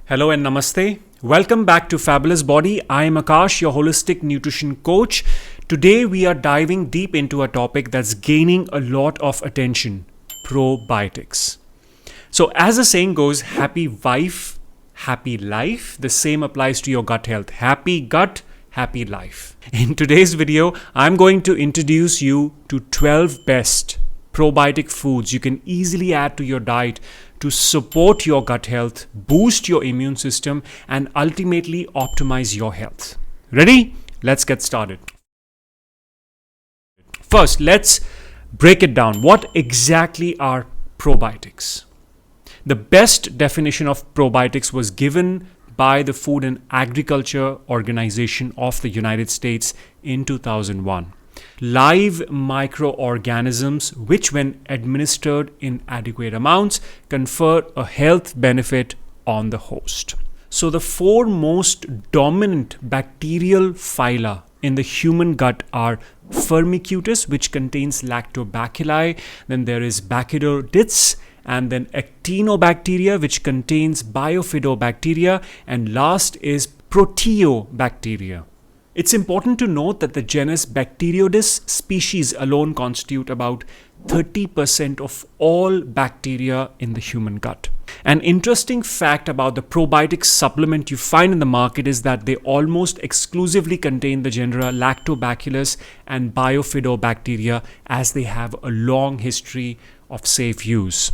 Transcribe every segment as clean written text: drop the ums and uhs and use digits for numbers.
Hello and namaste. Welcome back to Fabulous Body. I am Akash, your holistic nutrition coach. Today we are diving deep into a topic that's gaining a lot of attention: probiotics. So, as the saying goes, happy wife, happy life. The same applies to your gut health. Happy gut, happy life. In today's video, I'm going to introduce you to 12 best probiotic foods you can easily add to your diet to support your gut health, boost your immune system, and ultimately optimize your health. Ready? Let's get started. First, let's break it down. What exactly are probiotics? The best definition of probiotics was given by the Food and Agriculture Organization of the United States in 2001. Live microorganisms which, when administered in adequate amounts, confer a health benefit on the host. So the four most dominant bacterial phyla in the human gut are Firmicutes, which contains lactobacilli, then there is Bacteroidetes, and then Actinobacteria, which contains Bifidobacteria, and last is Proteobacteria. It's important to note that the genus Bacteroides species alone constitute about 30% of all bacteria in the human gut. An interesting fact about the probiotic supplement you find in the market is that they almost exclusively contain the genera Lactobacillus and Bifidobacteria, as they have a long history of safe use.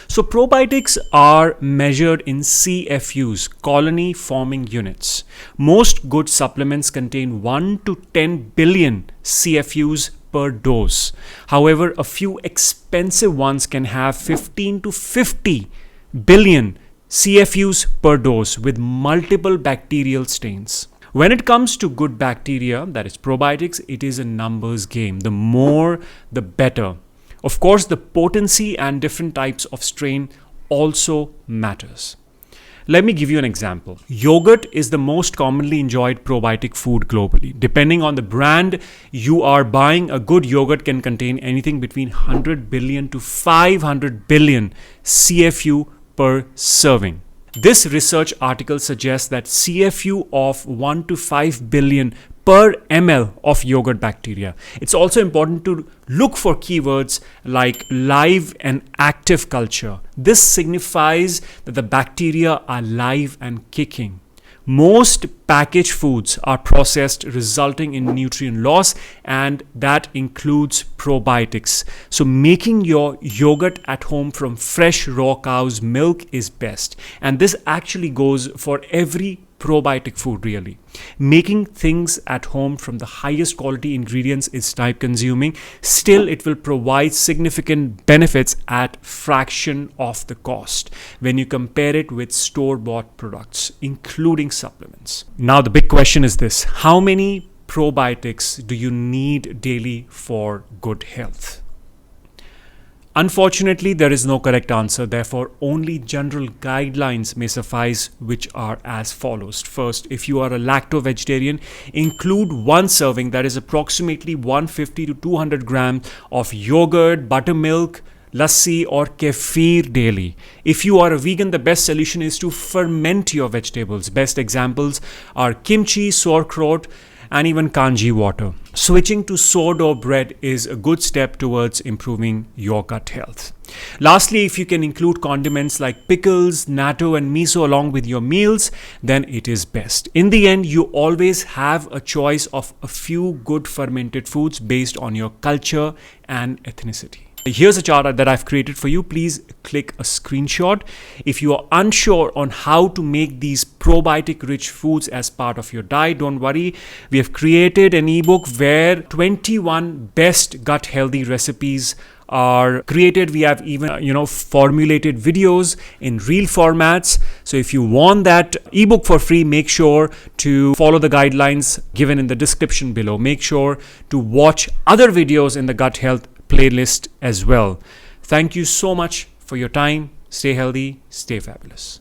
So probiotics are measured in CFUs, colony forming units. Most good supplements contain 1 to 10 billion CFUs per dose. However, a few expensive ones can have 15 to 50 billion CFUs per dose with multiple bacterial strains. When it comes to good bacteria, that is probiotics, it is a numbers game. The more, the better. Of course, the potency and different types of strain also matters. Let me give you an example. Yogurt is the most commonly enjoyed probiotic food globally. Depending on the brand you are buying, a good yogurt can contain anything between 100 billion to 500 billion CFU per serving. This research article suggests that CFU of 1 to 5 billion per ml of yogurt bacteria. It's also important to look for keywords like live and active culture. This signifies that the bacteria are live and kicking. Most packaged foods are processed, resulting in nutrient loss, and that includes probiotics. So making your yogurt at home from fresh raw cow's milk is best. And this actually goes for every probiotic food, really. Making things at home from the highest quality ingredients is time consuming. Still, it will provide significant benefits at fraction of the cost when you compare it with store-bought products, including supplements. Now, the big question is this: how many probiotics do you need daily for good health? Unfortunately, there is no correct answer. Therefore, only general guidelines may suffice, which are as follows. First, if you are a lacto-vegetarian, include one serving, that is approximately 150 to 200 grams of yogurt, buttermilk, lassi or kefir daily. If you are a vegan, the best solution is to ferment your vegetables. Best examples are kimchi, sauerkraut, and even kanji water. Switching to sourdough bread is a good step towards improving your gut health. Lastly, if you can include condiments like pickles, natto, and miso along with your meals, then it is best. In the end, you always have a choice of a few good fermented foods based on your culture and ethnicity. Here's a chart that I've created for you. Please click a screenshot. If you are unsure on how to make these probiotic rich foods as part of your diet, don't worry. We have created an ebook where 21 best gut healthy recipes are created. We have even formulated videos in reel formats. So if you want that ebook for free, make sure to follow the guidelines given in the description below. Make sure to watch other videos in the gut health playlist as well. Thank you so much for your time. Stay healthy, stay fabulous.